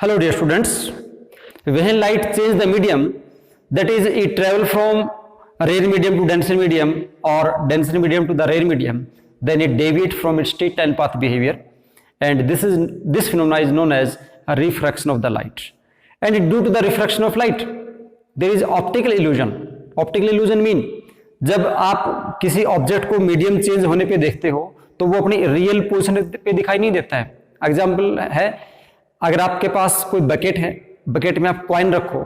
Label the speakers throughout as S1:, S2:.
S1: Hello dear students, when light change the medium, that is it travel from rare medium to denser medium or denser medium to the rare medium, then it deviate from its straight line path behavior, and this phenomenon is known as a refraction of the light. And due to the refraction of light there is optical illusion. Optical illusion mean जब आप किसी object को medium change होने पे देखते हो तो वो अपनी रियल पोजीशन पे दिखाई नहीं देता है. एग्जाम्पल है, अगर आपके पास कोई बकेट है, बकेट में आप कॉइन रखो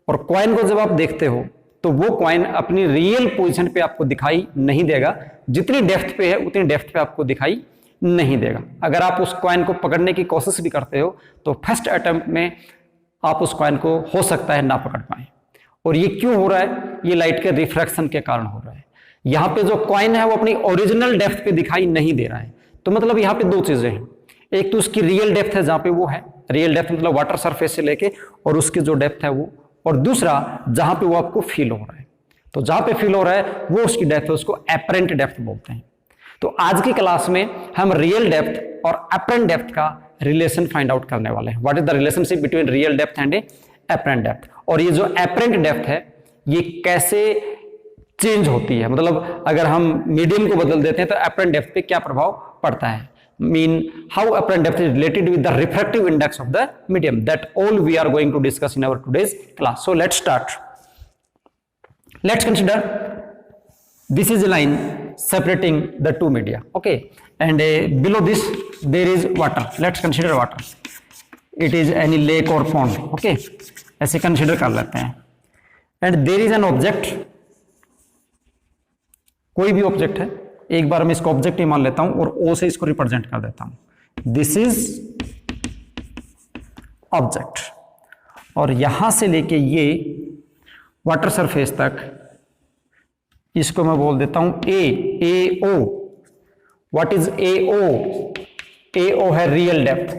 S1: और कॉइन को जब आप देखते हो तो वो कॉइन अपनी रियल पोजीशन पे आपको दिखाई नहीं देगा. जितनी डेप्थ पे है उतनी डेप्थ पे आपको दिखाई नहीं देगा. अगर आप उस कॉइन को पकड़ने की कोशिश भी करते हो तो फर्स्ट अटेम्प्ट में आप उस कॉइन को हो सकता है ना पकड़ पाए. और ये क्यों हो रहा है? ये लाइट के रिफ्रैक्शन के कारण हो रहा है. यहाँ पे जो कॉइन है वो अपनी ओरिजिनल डेप्थ पे दिखाई नहीं दे रहा है. तो मतलब यहाँ पे दो चीजें हैं. एक तो उसकी रियल डेप्थ है जहां पे वो है, रियल डेप्थ मतलब वाटर सरफेस से लेके और उसकी जो डेप्थ है वो, और दूसरा जहां पे वो आपको फील हो रहा है. तो जहां पे फील हो रहा है वो उसकी डेप्थ है, उसको एपरेंट डेप्थ बोलते हैं. तो आज की क्लास में हम रियल डेप्थ और एपरेंट डेप्थ का रिलेशन फाइंड आउट करने वाले हैं. What is the relationship between real depth and apparent depth. और ये जो एपरेंट डेप्थ है ये कैसे चेंज होती है, मतलब अगर हम मीडियम को बदल देते हैं तो एपरेंट डेप्थ पे क्या प्रभाव पड़ता है. Mean how apparent depth is related with the refractive index of the medium. That all we are going to discuss in our today's class. So let's start. Let's consider this is a line separating the two media. Okay, and below this there is water. Let's consider water. It is any lake or pond. Okay, ऐसे consider कर लेते हैं. And there is an object. कोई भी object है, एक बार मैं इसको ऑब्जेक्ट ही मान लेता हूं और ओ से इसको रिप्रेजेंट कर देता हूं. This is object. और यहां से लेके ये वाटर सरफेस तक इसको मैं बोल देता हूं ए ओ. What is a O? A O है real depth.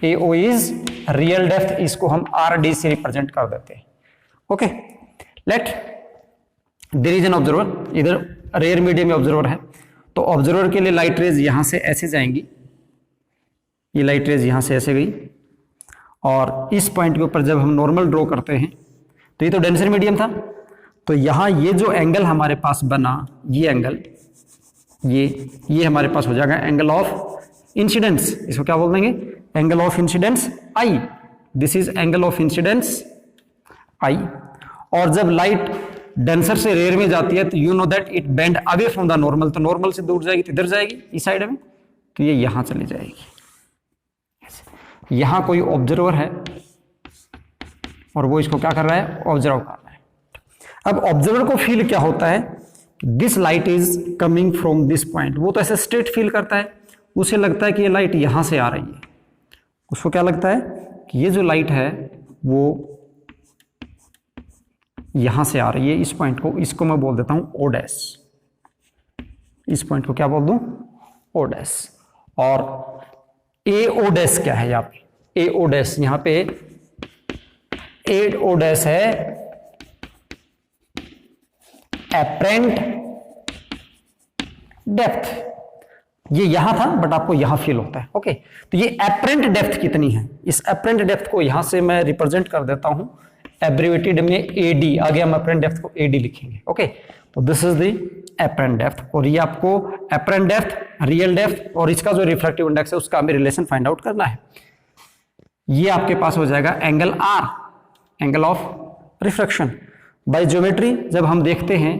S1: A O is real depth. इसको हम आर डी से रिप्रेजेंट कर देते हैं. Okay, let there is an observer. इधर रेयर मीडियम में ऑब्जर्वर है, तो ऑब्जर्वर के लिए लाइट रेज यहां से ऐसे जाएंगी. ये लाइट रेज यहां से ऐसे गई और इस पॉइंट के ऊपर जब हम नॉर्मल ड्रॉ करते हैं तो ये तो डेंसर मीडियम था, तो यहां ये जो एंगल हमारे पास बना, ये एंगल ये हमारे पास हो जाएगा एंगल ऑफ इंसिडेंस. इसको क्या बोल देंगे? Angle of incidence I. This is angle of incidence I. और जब लाइट डेंसर से रेयर में जाती है तो you know that it bend away from the normal. तो नॉर्मल से दूर जाएगी तो इधर जाएगी इस साइड में, तो ये यहां चली जाएगी. यहां कोई ऑब्जर्वर है और वो इसको क्या कर रहा है? ऑब्जर्व कर रहा है. अब ऑब्जर्वर को फील क्या होता है? This light is coming from this point. वो तो ऐसे स्ट्रेट फील करता है, उसे लगता है कि ये लाइट यहां से आ रही है. उसको क्या लगता है कि ये जो लाइट है वो यहां से आ रही है. इस पॉइंट को, इसको मैं बोल देता हूं ओ डैश. इस पॉइंट को क्या बोल दूं? O dash. और ए ओ डैश क्या है यहां पे? ए ओ डैश यहां पे ए ओ डैश है एपरेंट डेप्थ. ये यहां था बट आपको यहां फील होता है. ओके, तो ये एपरेंट डेप्थ कितनी है? इस एपरेंट डेप्थ को यहां से मैं रिप्रेजेंट कर देता हूं एब्रिवेटेड में एडी. आगे हम एपरेंट डेप्थ को एडी लिखेंगे. ओके, तो this is the apparent depth. और ये आपको एपरेंट डेप्थ, रियल डेप्थ और इसका जो रिफ्रैक्टिव इंडेक्स है उसका हमें रिलेशन फाइंड आउट करना है. ये आपके पास हो जाएगा angle R, angle of refraction. By geometry जब हम देखते हैं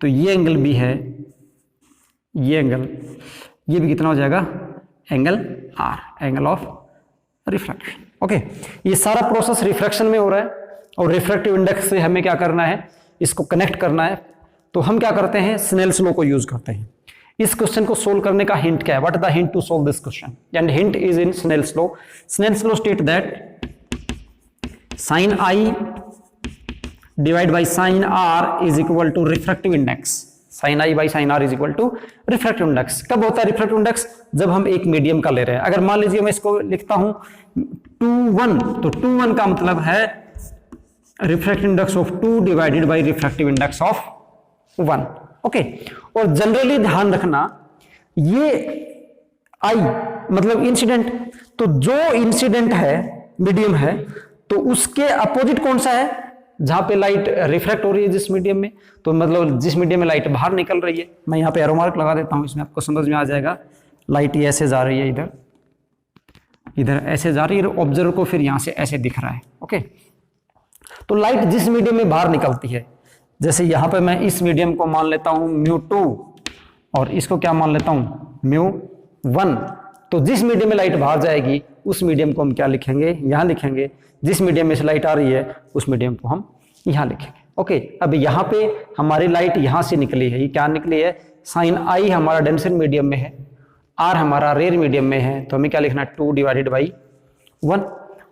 S1: तो ये एंगल भी है, ये एंगल, ये भी कितना हो जाएगा? Angle R, angle of refraction. Okay, ये सारा प्रोसेस रिफ्रैक्शन में हो रहा है और रिफ्रैक्टिव इंडेक्स से हमें क्या करना है? इसको कनेक्ट करना है. तो हम क्या करते हैं? स्नेल्स लॉ को यूज करते हैं. इस क्वेश्चन को सोल्व करने का हिंट क्या है? What is the hint to solve this question? And hint is in Snell's law. Snell's law state that sine I divide by sine R is equal to refractive index. Sine I by sine R is equal to refractive index. कब होता है refractive index? जब हम एक medium का ले रहे हैं. अगर मान लीजिए मैं इसको लिखता हूं 2:1, तो 2:1 का मतलब है refractive index of 2 divided by refractive index of 1. Okay, और जनरली ध्यान रखना ये आई मतलब इंसिडेंट, तो जो इंसिडेंट है मीडियम है तो उसके अपोजिट कौन सा है, जहां पे लाइट रिफ्रैक्ट हो रही है जिस मीडियम में, तो मतलब जिस मीडियम में लाइट बाहर निकल रही है। मैं यहाँ पे एरो मार्क लगा देता हूँ, इसमें आपको समझ में आ जाएगा। लाइट ये ऐसे जा रही है, इधर इधर ऐसे जा रही है, ऑब्जर्वर को फिर यहाँ से ऐसे दिख रहा है। ओके, तो लाइट जिस मीडियम में बाहर निकलती है, जैसे यहाँ पे मैं इस मीडियम को मान लेता हूँ μ2 और इसको क्या मान लेता हूँ μ1, तो जिस मीडियम में लाइट बाहर जाएगी उस मीडियम को हम क्या लिखेंगे, यहाँ लिखेंगे। जिस मीडियम में से लाइट आ रही है उस मीडियम को हम यहाँ लिखेंगे। ओके, अब यहाँ पे हमारी लाइट यहाँ से निकली है, ये क्या निकली है, साइन आई हमारा डेंसर मीडियम में है, आर हमारा रेयर मीडियम में है, तो हमें क्या लिखना है 2/1।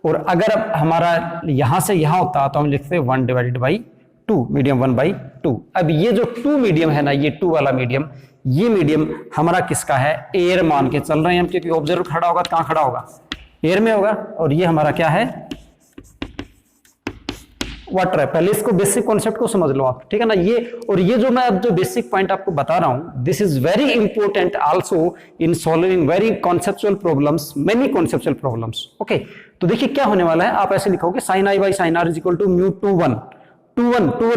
S1: और अगर अब हमारा यहाँ से यहाँ होता तो हम लिखते 1/2, मीडियम 1/2। अब ये जो 2 मीडियम है ना, ये 2 वाला मीडियम, ये मीडियम हमारा किसका है, एयर मान के चल रहे हैं हम, क्योंकि ऑब्जर्वर खड़ा होगा तो कहाँ खड़ा होगा, एयर में होगा। और ये हमारा क्या है, वाटर है। पहले इसको बेसिक कॉन्सेप्ट को समझ लो आप, ठीक है ना। ये और ये जो मैं अब जो बेसिक पॉइंट आपको बता रहा हूं, this is very important also in solving very conceptual problems, many conceptual problems. Okay, तो देखिए क्या होने वाला है, आप ऐसे लिखोगे sine I by sine R is equal to μ2 1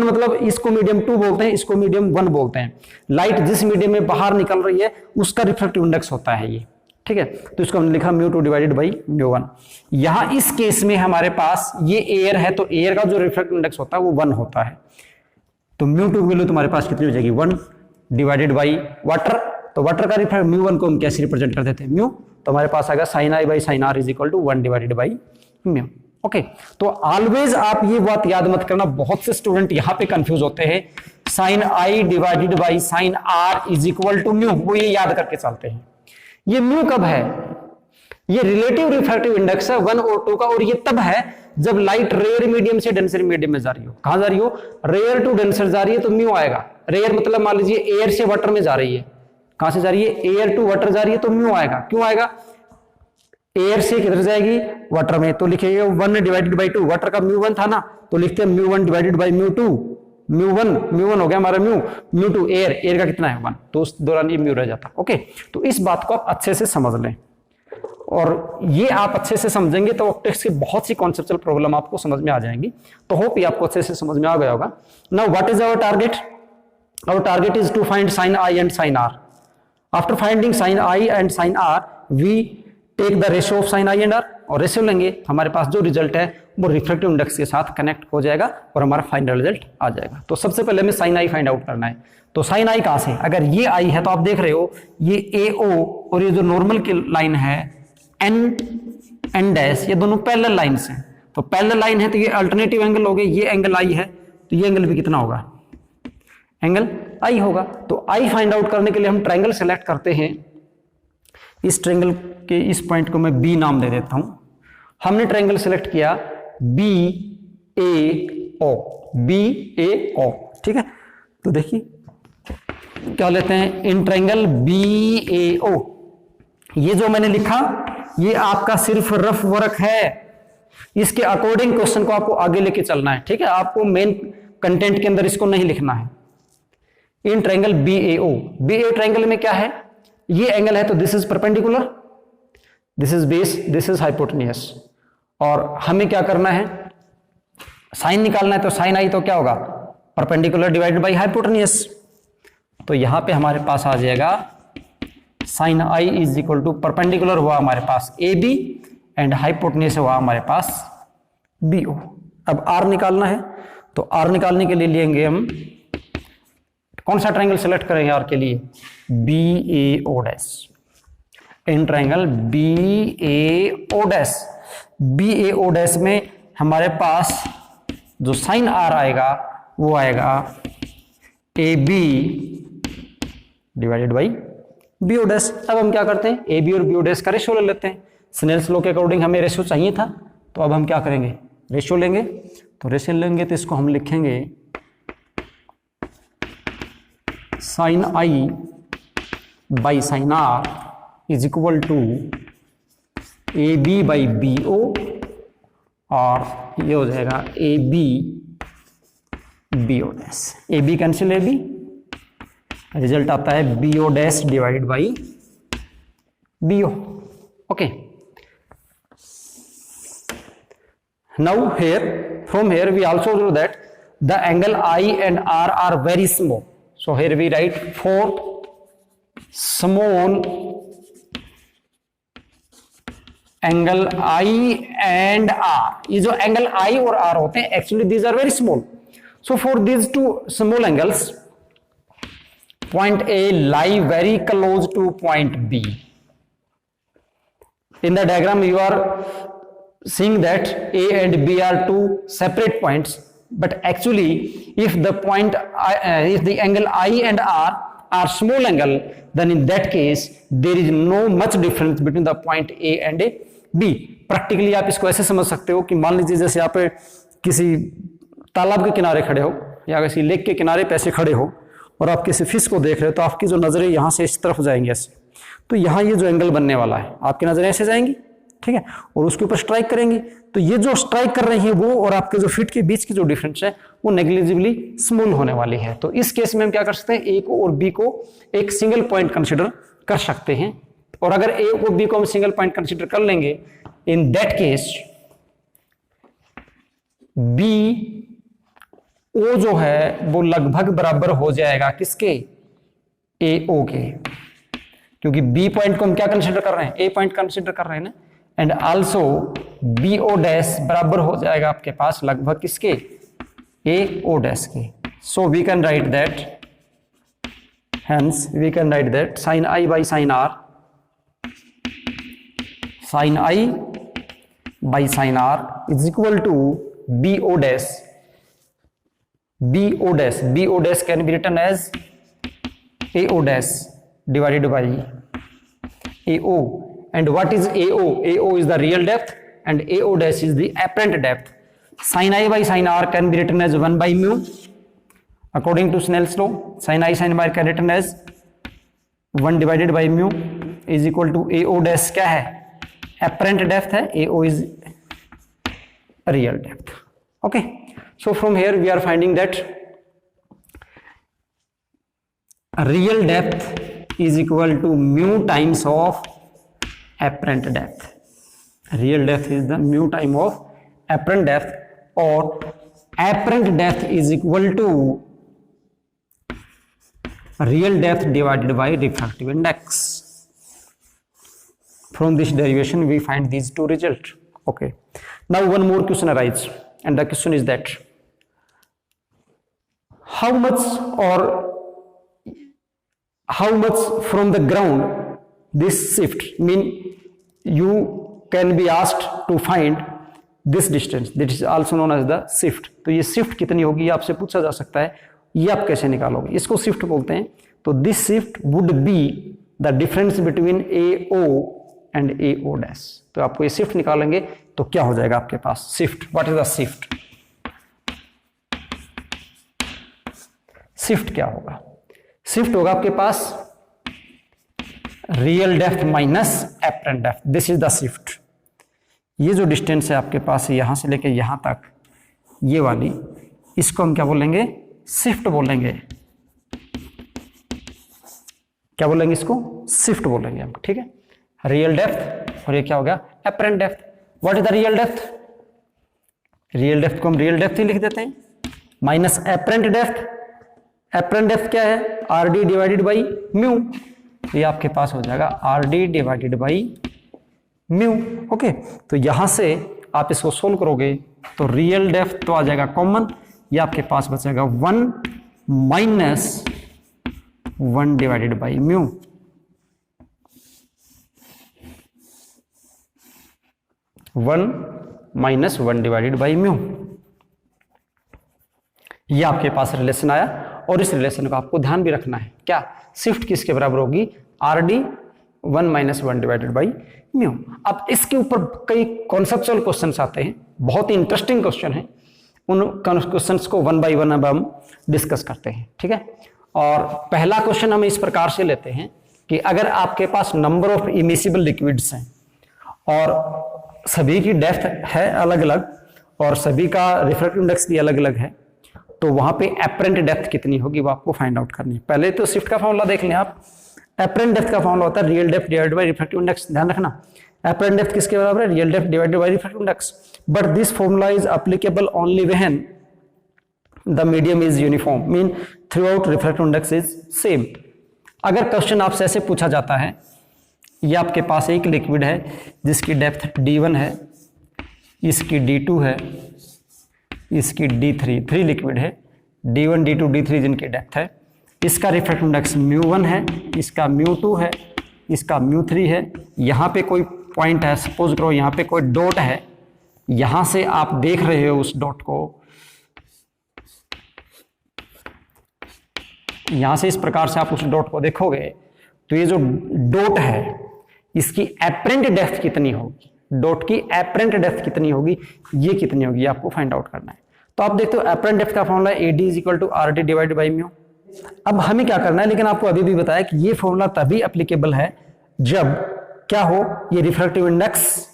S1: मतलब इसको मीडियम 2 बोलते हैं, इसको मीडियम 1 बोलते हैं। लाइट जिस मीडियम में बाहर निकल रही है उसका रिफ्रैक्टिव इंडेक्स होता है ये, ठीक है। तो इसको हमने लिखा μ2/μ1। यहां इस केस में हमारे पास ये एयर है, तो एयर का जो रिफ्रैक्टिव इंडेक्स होता है वो 1 होता है। तो μ2 की वैल्यू तुम्हारे पास कितनी हो जाएगी, 1/वाटर। तो वाटर का रिफ्रैक्ट μ1 को हम कैसे रिप्रेजेंट कर देते हैं, म्यू, तो हमारे पास आएगा sine I by sine R is equal to 1/μ। Okay, तो ऑलवेज आप ये बात याद मत करना, बहुत से स्टूडेंट यहां पे कंफ्यूज होते हैं, sine I divided by sine R is equal to mu, वो ये याद करके चलते हैं। ये म्यू कब है, ये रिलेटिव रिफ्रैक्टिव इंडेक्स है 1 और 2 का, और ये तब है जब लाइट रेयर मीडियम से डेंसर मीडियम में जा रही हो। कहां जा रही हो, रेयर टू डेंसर जा रही है तो म्यू आएगा। रेयर मतलब मान लीजिए एयर से वाटर में जा रही है, कहां से जा रही है, एयर टू वाटर जा रही है, तो म्यू आएगा। क्यों आएगा, एयर से किधर जाएगी, वाटर में, तो लिखेंगे 1/2। वाटर का μ1 था ना, तो लिखते हैं μ1/μ2। μ1 हो गया हमारा μ2 एयर का कितना है 1, तो उस दौरान ये म्यू रह जाता। ओके, तो इस बात को आप अच्छे से समझ लें, और ये आप अच्छे से समझेंगे तो ऑप्टिक्स की बहुत सी कॉन्सेप्चुअल प्रॉब्लम आपको समझ में आ जाएंगी। तो होप ये आपको अच्छे से समझ में आ गया होगा। Now what is our target, our target is to find sine I and sine R. After finding sine I and sine R we take the ratio of sine I and R, और ratio लेंगे, हमारे पास जो result है वो refractive index के साथ connect हो जाएगा और हमारा फाइनल रिजल्ट आ जाएगा। तो सबसे पहले हमें साइन आई फाइंड आउट करना है। तो साइन आई कहां से, अगर ये आई है तो आप देख रहे हो ये ए ओ और ये जो नॉर्मल की लाइन है एन डैश, ये दोनों पैरेलल लाइंस हैं। तो पैरेलल लाइन है तो ये अल्टरनेटिव एंगल हो गए, ये एंगल आई है तो ये एंगल भी कितना होगा, एंगल आई होगा। तो आई फाइंड आउट करने के लिए हम ट्रायंगल सेलेक्ट करते हैं। इस ट्रायंगल के इस पॉइंट को मैं बी नाम दे देता हूं। हमने ट्रायंगल सेलेक्ट किया BAO, ठीक है। तो देखिए क्या लेते हैं, इन ट्रायंगल BAO, ये जो मैंने लिखा ये आपका सिर्फ रफ वर्क है, इसके अकॉर्डिंग क्वेश्चन को आपको आगे लेके चलना है, ठीक है। आपको मेन कंटेंट के अंदर इसको नहीं लिखना है। इन ट्रायंगल BAO ट्रायंगल में क्या है, ये एंगल है तो this is perpendicular, this is base, this is hypotenuse, और हमें क्या करना है, साइन निकालना है। तो साइन आई तो क्या होगा, परपेंडिकुलर डिवाइडेड बाय हाइपोटेन्यूस। तो यहां पे हमारे पास आ जाएगा sine I is equal to, perpendicular हुआ हमारे पास AB एंड हाइपोटेन्यूस हुआ हमारे पास BO। अब R निकालना है, तो R निकालने के लिए लेंगे हम, कौन सा ट्रायंगल सेलेक्ट करेंगे R के लिए, BAO dash. In triangle BAO dash में हमारे पास जो साइन R आएगा वो आएगा AB divided by BO dash. अब हम क्या करते हैं, AB और BO डैश का रेशियो ले लेते हैं। स्नेल्स लॉ के अकॉर्डिंग हमें रेशियो चाहिए था, तो अब हम क्या करेंगे, रेशियो लेंगे। तो रेशियो लेंगे तो इसको हम लिखेंगे sine I by sine R is equal to AB by BO, और ये हो जाएगा AB BO dash. AB cancel AB, result आता है BO dash divided by BO। Okay. Now here, from here we also know that the angle I and R are very small. So here we write for small angle I and R. ये जो angle I और R होते हैं, actually these are very small. So for these two small angles, point A lie very close to point B. In the diagram you are seeing that A and B are two separate points, but actually if the point if the angle I and R are small angle, then in that case there is no much difference between the point A and B. Practically आप इसको ऐसे समझ सकते हो कि मान लीजिए जैसे आप किसी तालाब के किनारे खड़े हो या किसी लेक के किनारे पे ऐसे खड़े हो और आप किसी फिश को देख रहे हो, तो आपकी जो नजरें यहाँ से इस तरफ जाएंगी ऐसे, तो यहाँ ये जो एंगल बनने वाला है आपकी नजरें ऐसे जाएंगी, ठीक है, और उसके ऊपर स्ट्राइक करेंगी, तो ये जो स्ट्राइक कर रही है वो और आपके जो फीट के बीच की जो डिफरेंस है वो नेग्लिजिबली स्मॉल होने वाली है। तो इस केस में हम क्या कर सकते हैं, ए को और बी को एक सिंगल पॉइंट कंसिडर कर सकते हैं, और अगर ए को बी को हम सिंगल पॉइंट कंसिडर कर लेंगे, in that case B O जो है वो लगभग बराबर हो जाएगा किसके, ए ओ के, क्योंकि बी पॉइंट को हम क्या कंसिडर कर रहे हैं, ए पॉइंट कंसिडर कर रहे हैं ना, and also B O dash बराबर हो जाएगा आपके पास लगभग किसके, ए ओ डैश के। So we can write that, hence we can write that sine I by sine R, sine I by sine R is equal to B O dash, B O dash can be written as A O dash divided by AO. And what is AO? AO is the real depth and AO dash is the apparent depth. Sin I by sin R can be written as 1 by mu. According to Snell's law, sin I sin R can be written as 1 divided by mu is equal to AO dash क्या है, apparent depth है, AO is real depth. Okay. So from here we are finding that real depth is equal to mu times of apparent depth. Real depth is the mu time of apparent depth, or apparent depth is equal to real depth divided by refractive index. From this derivation we find these two results. Okay. Now one more question arises, and the question is that how much from the ground this shift, mean you can be asked to find this distance, that is also known as the shift. तो ये shift कितनी होगी आपसे पूछा जा सकता है, ये आप कैसे निकालोगे, इसको shift बोलते हैं। तो this shift would be the difference between AO and AO dash। तो आपको ये shift निकालेंगे तो क्या हो जाएगा आपके पास shift, what is the shift? shift क्या होगा, शिफ्ट होगा आपके पास real depth minus apparent depth, this is the shift. ये जो डिस्टेंस है आपके पास यहां से लेके यहां तक, ये वाली, इसको हम क्या बोलेंगे, शिफ्ट बोलेंगे। क्या बोलेंगे इसको, शिफ्ट बोलेंगे हम, ठीक है। रियल डेप्थ और ये क्या हो गया, apparent depth. What is the real depth, real depth को हम रियल डेप्थ ही लिख देते हैं, minus apparent depth. Apparent depth क्या है, R D divided by mu, ये आपके पास हो जाएगा R D divided by mu. Okay, तो यहां से आप इसको सोल्व करोगे तो रियल डेप्थ तो आ जाएगा कॉमन, ये आपके पास बचेगा 1 minus 1 divided by mu. One minus 1 divided by mu, ये आपके पास रिलेशन आया। और इस रिलेशन को आपको ध्यान भी रखना है, क्या, शिफ्ट किसके बराबर होगी, R D 1 minus 1 divided by mu. अब इसके ऊपर कई कॉन्सेप्चुअल क्वेश्चंस आते हैं, बहुत ही इंटरेस्टिंग क्वेश्चन है, उन क्वेश्चंस को 1 बाई 1 अब हम डिस्कस करते हैं, ठीक है। और पहला क्वेश्चन हम इस प्रकार से लेते हैं कि अगर आपके पास नंबर ऑफ इमिसिबल लिक्विड्स हैं और सभी की डेप्थ है अलग अलग और सभी का रिफ्रैक्टिव इंडेक्स भी अलग अलग है, तो वहां पे एपरेंट डेप्थ कितनी होगी वो आपको फाइंड आउट करनी है। पहले तो शिफ्ट का फॉर्मूला देख लें आप, एपरेंट डेप्थ का फॉर्मूला होता है real depth divided by refractive index, ध्यान रखना। अपरेंट डेप्थ किसके बराबर है, real depth divided by refractive index. But this formula is applicable only when the medium is uniform, mean through out refractive index is same. अगर question आपसे ऐसे पूछा जाता है, ये आपके पास एक लिक्विड है जिसकी डेप्थ d1 है, इसकी d2 है, इसकी d3, 3 लिक्विड है, d1 d2 d3 जिनकी डेप्थ है, इसका रिफ्रैक्टिव इंडेक्स μ1 है, इसका μ2 है, इसका μ3 है। यहाँ पे कोई पॉइंट है, सपोज करो यहाँ पे कोई डॉट है, यहाँ से आप देख रहे हो उस डॉट को, यहाँ से इस प्रकार से आप उस डॉट को देखोगे तो ये जो डॉट है इसकी एपरेंट डेप्थ कितनी होगी, डॉट की एपरेंट डेप्थ कितनी होगी, ये कितनी होगी आपको फाइंड आउट करना है। तो आप देखते हो एपरेंट डेप्थ का formula AD = RT divided by mu. अब हमें क्या करना है, लेकिन आपको अभी भी बताया कि ये फॉर्मूला तभी एप्लीकेबल है जब क्या हो, ये रिफ्रैक्टिव इंडेक्स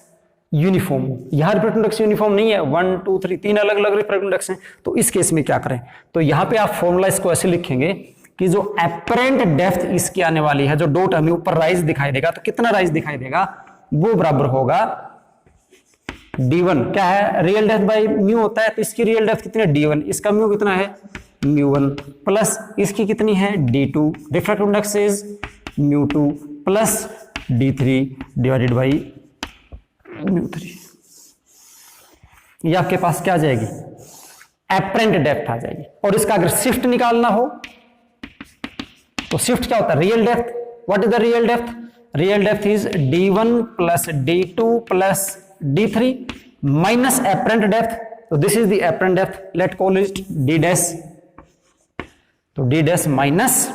S1: यूनिफॉर्म हो। यहाँ रिफ्रैक्टिव इंडेक्स यूनिफॉर्म नहीं है, 1 2 3 तीन अलग अलग रिफ्रैक्टिव इंडेक्स हैं। तो इस केस में क्या करें, तो यहाँ पे आप फॉर्मूला इसको ऐसे लिखेंगे कि जो एपरेंट डेप्थ इसकी आने वाली है, जो डॉट हमें ऊपर राइज दिखाई देगा, तो कितना राइज दिखाई देगा, वो बराबर होगा d1, क्या है, रियल डेप्थ बाई म्यू होता है, तो इसकी रियल डेप्थ कितनी है, d1, इसका म्यू कितना है, μ1, प्लस इसकी कितनी है, d2, refractive index is μ2 plus d3 divided by μ3। ये आपके पास क्या आ जाएगी, एपरेंट डेप्थ आ जाएगी। और इसका अगर शिफ्ट निकालना हो तो शिफ्ट क्या होता है, real depth. What is the real depth, real depth is d1 plus d2 plus d3 minus apparent depth. तो this is the apparent depth, let call it d dash. तो d dash minus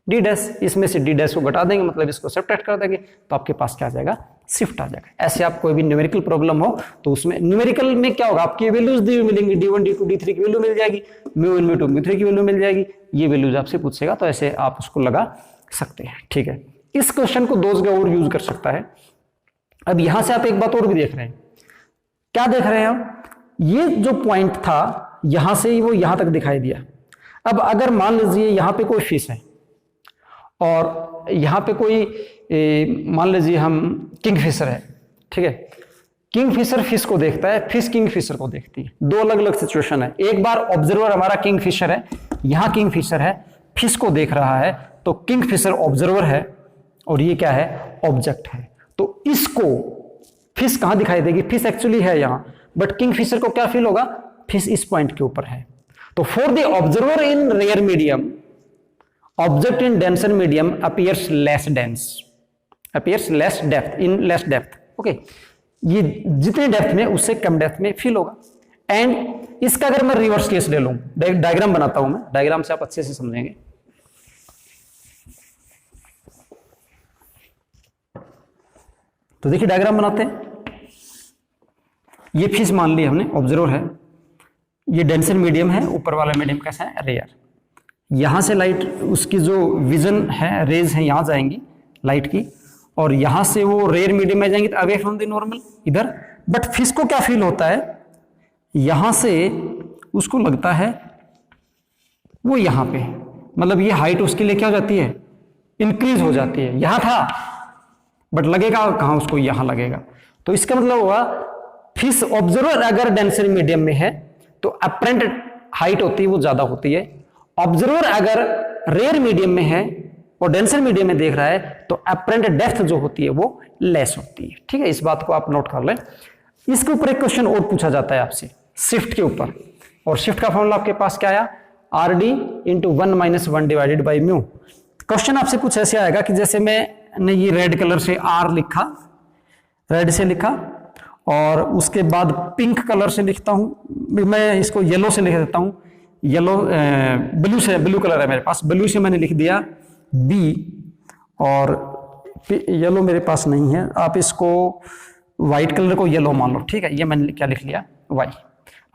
S1: d dash, इसमें से d dash को घटा देंगे, मतलब इसको subtract कर देंगे, तो आपके पास क्या आ जाएगा, शिफ्ट आ जाएगा। ऐसे आप कोई भी न्यूमेरिकल प्रॉब्लम हो तो उसमें न्यूमेरिकल में क्या होगा, आपकी वैल्यूज दी मिलेंगी, d1 d2 d3 की वैल्यू मिल जाएगी, μ1 μ2 μ3 की वैल्यू मिल जाएगी, ये वैल्यूज आपसे पूछेगा, तो ऐसे आप उसको लगा सकते हैं। ठीक है, इस क्वेश्चन को दो जगह और यूज कर सकता है। अब यहां से आप एक बात और भी देख रहे हैं, क्या देख रहे हैं हम, ये जो पॉइंट था यहां से वो यहां तक दिखाई दिया। अब अगर मान लीजिए यहां पे कोई फिश है और यहां पे कोई मान लीजिए हम किंगफिशर है, ठीक है, किंगफिशर फिश को देखता है, फिश किंगफिशर को देखती है, दो अलग अलग सिचुएशन है। एक बार ऑब्जर्वर हमारा किंगफिशर है, यहां किंगफिशर है, फिश को देख रहा है, तो किंगफिशर ऑब्जर्वर है और ये क्या है, ऑब्जेक्ट है। तो इसको फिश कहां दिखाई देगी, फिश एक्चुअली है यहां, बट किंगफिशर को क्या फील होगा, फिश इस पॉइंट के ऊपर है। तो for the observer in rare medium, object in denser medium appears less dense, appears less depth, in less depth. Okay, ये जितने डेप्थ में उससे कम डेप्थ में फील होगा। एंड इसका अगर मैं रिवर्स केस ले लूं, डायग्राम बनाता हूं मैं, डायग्राम से आप अच्छे से समझेंगे। तो देखिए डायग्राम बनाते हैं, ये फिश मान ली हमने, ऑब्जर्वर है, ये डेंसर मीडियम है, ऊपर वाला मीडियम कैसा है, रेयर। यहां से लाइट, उसकी जो विजन है, रेज है, यहां जाएंगी लाइट की, और यहां से वो रेयर मीडियम में जाएंगी, तो अवे फ्रॉम द नॉर्मल इधर। बट फिश को क्या फील होता है, यहां से उसको लगता है वो यहां पे, मतलब ये हाइट उसके लिए क्या हो जाती है, इंक्रीज हो जाती है। यहां था बट लगेगा कहां उसको, यहां लगेगा। तो इसका मतलब हुआ फिश ऑब्जर्वर अगर डेंसर मीडियम में है तो अपरेंट हाइट होती है वो ज्यादा होती है। ऑब्जर्वर अगर रेयर मीडियम में है और डेंसर मीडियम में देख रहा है तो अपरेंट डेप्थ जो होती है वो लेस होती है। ठीक है, इस बात को आप नोट कर लें। इसके ऊपर एक क्वेश्चन और पूछा जाता है आपसे शिफ्ट के ऊपर, और शिफ्ट का फॉर्मूला आपके पास क्या आया, RD × 1 - 1 divided by mu. Question आपसे कुछ ऐसे आएगा कि जैसे मैंने ये रेड कलर से R लिखा, रेड से लिखा, और उसके बाद पिंक कलर से लिखता हूं, मैं इसको येलो से लिख देता हूं, येलो ब्लू से, ब्लू कलर है मेरे पास, ब्लू से मैंने लिख दिया B, और येलो मेरे पास नहीं है, आप इसको व्हाइट कलर को येलो मान लो। ठीक है, ये मैंने क्या लिख लिया, Y,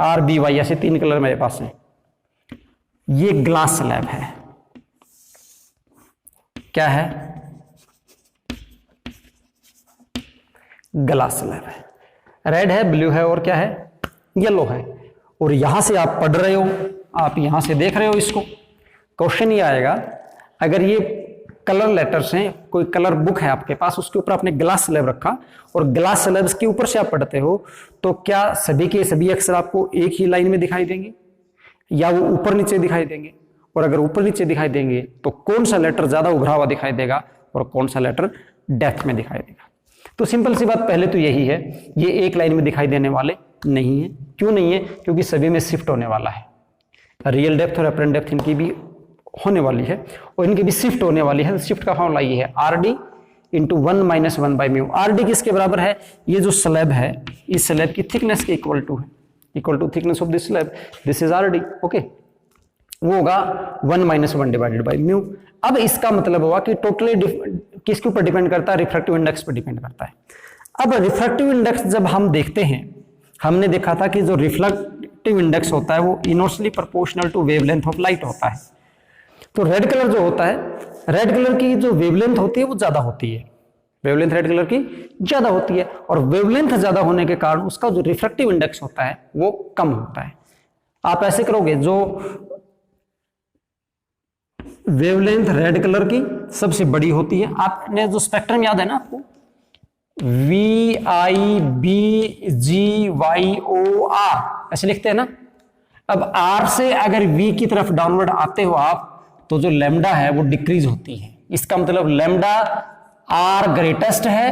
S1: RBY, ऐसे 3 कलर मेरे पास है। ये ग्लास स्लैब है, क्या है, ग्लास स्लैब है, रेड है, ब्लू है, और क्या है, येलो है। और यहां से आप पढ़ रहे हो, आप यहां से देख रहे हो इसको। क्वेश्चन ये आएगा, अगर ये कलर लेटर्स हैं, कोई कलर बुक है आपके पास, उसके ऊपर आपने ग्लास स्लैब रखा और ग्लास स्लैब के ऊपर से आप पढ़ते हो, तो क्या सभी के सभी अक्षर आपको एक ही लाइन में दिखाई देंगे या वो ऊपर नीचे दिखाई देंगे? और अगर ऊपर नीचे दिखाई देंगे तो कौन सा लेटर ज्यादा उभरा हुआ दिखाई देगा और कौन सा लेटर डेप्थ में दिखाई देगा? तो सिंपल सी बात पहले तो यही है, ये एक लाइन में दिखाई देने वाले नहीं है। क्यों नहीं है? क्योंकि सभी में शिफ्ट होने वाला है। रियल डेप्थ और अपरेंट डेप्थ इनकी भी होने वाली है और इनकी भी शिफ्ट होने वाली है। शिफ्ट का फॉर्मूला ये है, R D into 1 minus 1 by mu. R D किसके बराबर है? ये जो स्लैब है, इस स्लैब की थिकनेस के इक्वल टू है, equal to thickness of this slab, this is R D. Okay, वो होगा 1 माइनस 1 डिवाइडेड बाई म्यू। अब इसका मतलब हुआ कि टोटली किसके ऊपर डिपेंड करता है? रिफ्रैक्टिव इंडेक्स पर डिपेंड करता है। अब रिफ्रैक्टिव इंडेक्स जब हम देखते हैं, हमने देखा था कि जो रिफ्लेक्टिव इंडेक्स होता है वो inversely proportional to wavelength of light होता है। तो रेड कलर जो होता है, रेड कलर की जो वेवलेंथ होती है वो ज्यादा होती है, वेवलेंथ रेड कलर की ज्यादा होती है और वेवलेंथ ज्यादा होने के कारण उसका जो रिफ्रैक्टिव इंडेक्स होता है वो कम होता है। आप ऐसे करोगे, जो वेवलेंथ रेड कलर की सबसे बड़ी होती है, आपने जो स्पेक्ट्रम याद है ना आपको, V I B G Y O R ऐसे लिखते हैं ना। अब आर से अगर वी की तरफ डाउनवर्ड आते हो आप, तो जो लैम्डा है वो डिक्रीज होती है। इसका मतलब लैम्डा आर ग्रेटेस्ट है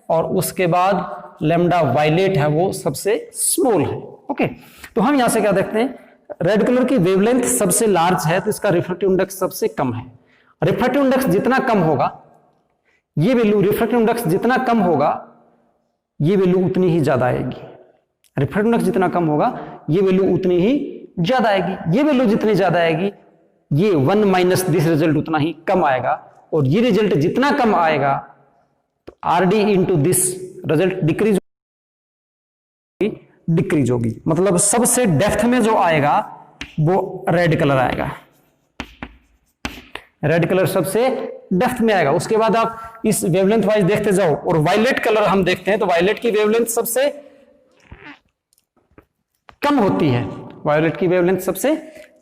S1: और उसके बाद लैम्डा वायलेट है वो सबसे स्मॉल है। ओके, तो हम यहां से क्या देखते हैं, रेड कलर की वेवलेंथ सबसे लार्ज है तो इसका रिफ्रैक्टिव इंडेक्स सबसे कम है। रिफ्रैक्टिव इंडेक्स जितना कम होगा, ये वैल्यू रिफ्रैक्टिव इंडेक्स जितना कम होगा ये वैल्यू उतनी ही ज्यादा आएगी। रिफ्रैक्टिव इंडेक्स जितना कम होगा ये वैल्यू उतनी ही ज्यादा आएगी। ये वैल्यू जितनी ज्यादा आएगी, ये 1 माइनस दिस रिजल्ट उतना ही कम आएगा और ये रिजल्ट जितना कम आएगा तो R D into this result decrease होगी। मतलब सबसे डेप्थ में जो आएगा वो रेड कलर आएगा, रेड कलर सबसे डेप्थ में आएगा। उसके बाद आप इस वेवलेंथ वाइज देखते जाओ और वायलेट कलर हम देखते हैं तो वायलेट की वेवलेंथ सबसे कम होती है, वायलेट की वेवलेंथ सबसे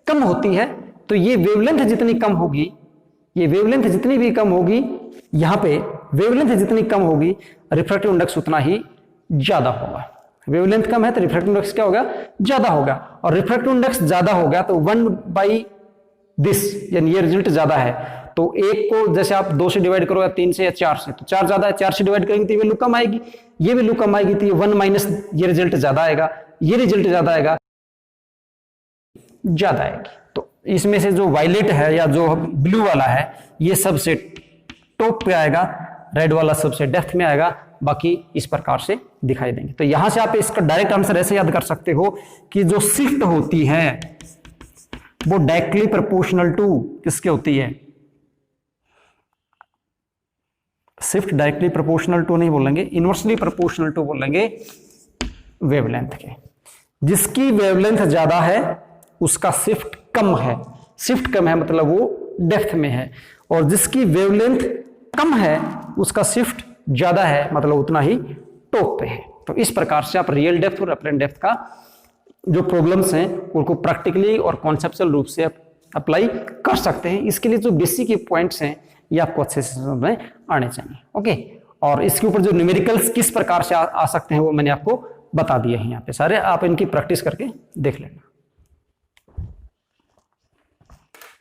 S1: कम होती है। तो ये वेवलेंथ जितनी कम होगी, ये वेवलेंथ जितनी भी कम होगी, यहां पे वेवलेंथ जितनी कम होगी रिफ्रैक्टिव इंडेक्स उतना ही ज्यादा होगा। वेवलेंथ कम है तो रिफ्रैक्टिव इंडेक्स क्या होगा? ज्यादा होगा। और रिफ्रैक्टिव इंडेक्स ज्यादा होगा तो 1 बाई दिस, यानी ये रिजल्ट ज्यादा है तो एक को जैसे आप 2 से डिवाइड करोगे, 3 से या 4 से, तो 4 ज्यादा है, 4 से डिवाइड करेंगे तो ये वैल्यू कम आएगी, ये वैल्यू कम आएगी तो ये 1 माइनस ये रिजल्ट ज्यादा आएगा, ये रिजल्ट ज्यादा आएगा, ज्यादा आएगी। तो इसमें से जो वायलेट है या जो ब्लू वाला है ये सबसे टॉप पे आएगा, रेड वाला सबसे डेप्थ में आएगा, बाकी इस प्रकार से दिखाई देंगे। तो यहां से आप इसका डायरेक्ट आंसर ऐसे याद कर सकते हो कि जो शिफ्ट होती है वो डायरेक्टली प्रोपोर्शनल टू किसके होती है? शिफ्ट डायरेक्टली प्रोपोर्शनल टू नहीं बोलेंगे, इनवर्सली प्रोपोर्शनल टू बोलेंगे वेवलेंथ के। जिसकी वेवलेंथ ज्यादा है उसका शिफ्ट कम है, शिफ्ट कम है मतलब वो डेप्थ में है, और जिसकी वेवलेंथ कम है उसका शिफ्ट ज्यादा है मतलब उतना ही टॉप पे है। तो इस प्रकार से आप रियल डेप्थ और अपरेंट डेप्थ का जो प्रॉब्लम्स हैं उनको प्रैक्टिकली और कॉन्सेप्चुअल रूप से अप्लाई कर सकते हैं। इसके लिए जो बेसिक पॉइंट्स हैं ये आपको अच्छे से समझ में आने चाहिए। ओके, और इसके ऊपर जो न्यूमेरिकल्स किस प्रकार से आ सकते हैं वो मैंने आपको बता दिए हैं यहाँ पे सारे, आप इनकी प्रैक्टिस करके देख लेना।